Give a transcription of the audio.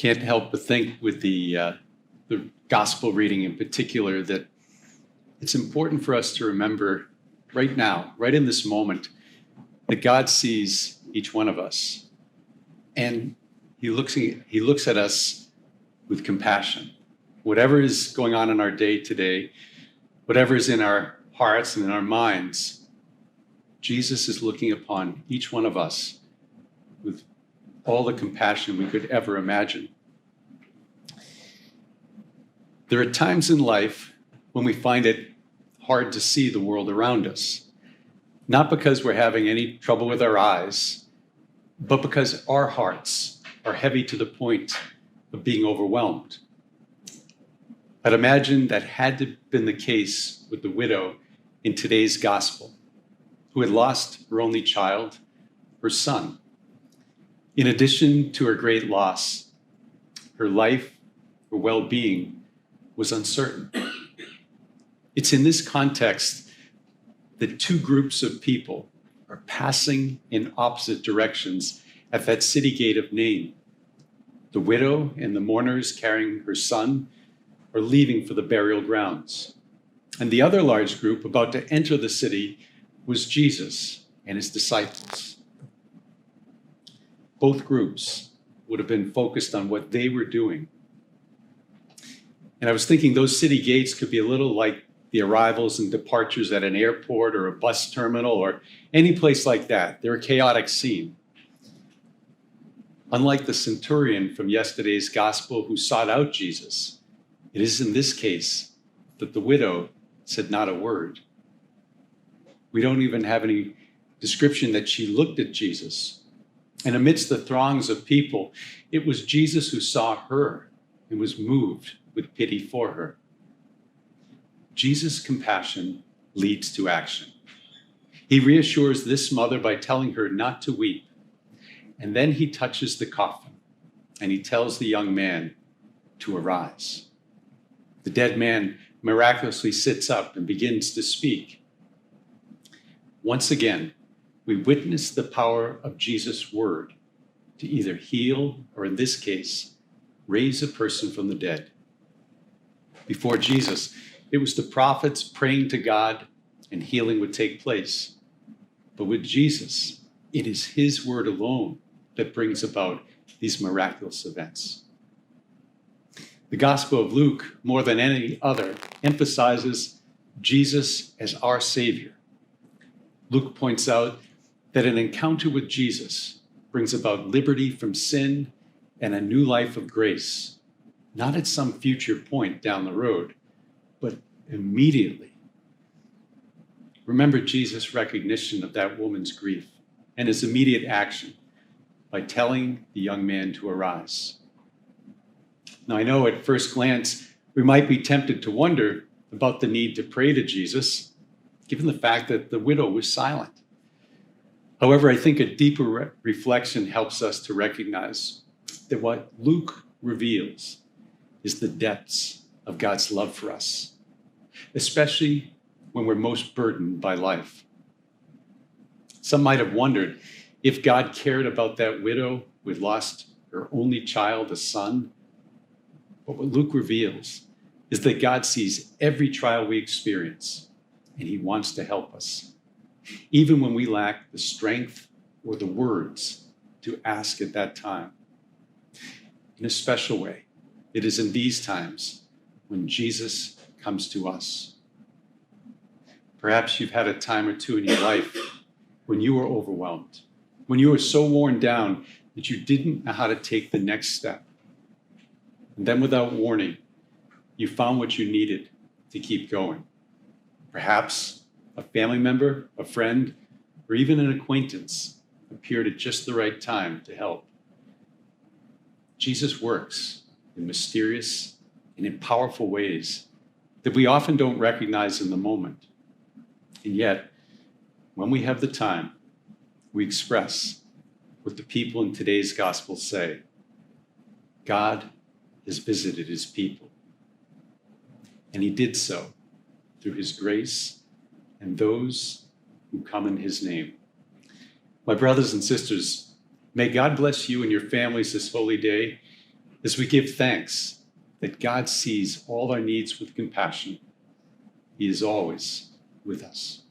Can't help but think with the gospel reading in particular that it's important for us to remember right now, right in this moment, that God sees each one of us, and he looks at us with compassion. Whatever is going on in our day today, whatever is in our hearts and in our minds, Jesus is looking upon each one of us with all the compassion we could ever imagine. There are times in life when we find it hard to see the world around us, not because we're having any trouble with our eyes, but because our hearts are heavy to the point of being overwhelmed. I'd imagine that had to have been the case with the widow in today's gospel, who had lost her only child, her son. In addition to her great loss, her life, her well-being was uncertain. It's in this context that two groups of people are passing in opposite directions at that city gate of Nain. The widow and the mourners carrying her son are leaving for the burial grounds. And the other large group about to enter the city was Jesus and his disciples. Both groups would have been focused on what they were doing. And I was thinking those city gates could be a little like the arrivals and departures at an airport or a bus terminal or any place like that. They're a chaotic scene. Unlike the centurion from yesterday's gospel who sought out Jesus, it is in this case that the widow said not a word. We don't even have any description that she looked at Jesus. And amidst the throngs of people, it was Jesus who saw her and was moved with pity for her. Jesus' compassion leads to action. He reassures this mother by telling her not to weep. And then he touches the coffin and he tells the young man to arise. The dead man miraculously sits up and begins to speak. Once again, we witness the power of Jesus' word to either heal or, in this case, raise a person from the dead. Before Jesus, it was the prophets praying to God and healing would take place. But with Jesus, it is his word alone that brings about these miraculous events. The Gospel of Luke, more than any other, emphasizes Jesus as our Savior. Luke points out that an encounter with Jesus brings about liberty from sin and a new life of grace, not at some future point down the road, but immediately. Remember Jesus' recognition of that woman's grief and his immediate action by telling the young man to arise. Now, I know at first glance, we might be tempted to wonder about the need to pray to Jesus, given the fact that the widow was silent. However, I think a deeper reflection helps us to recognize that what Luke reveals is the depths of God's love for us, especially when we're most burdened by life. Some might have wondered if God cared about that widow who had lost her only child, a son. But what Luke reveals is that God sees every trial we experience, and he wants to help us, even when we lack the strength or the words to ask at that time. In a special way, it is in these times when Jesus comes to us. Perhaps you've had a time or two in your life when you were overwhelmed, when you were so worn down that you didn't know how to take the next step. And then without warning, you found what you needed to keep going. Perhaps a family member, a friend, or even an acquaintance appeared at just the right time to help. Jesus works in mysterious and in powerful ways that we often don't recognize in the moment. And yet, when we have the time, we express what the people in today's gospel say. God has visited his people. And he did so through his grace and those who come in his name. My brothers and sisters, may God bless you and your families this holy day. as we give thanks that God sees all our needs with compassion, He is always with us.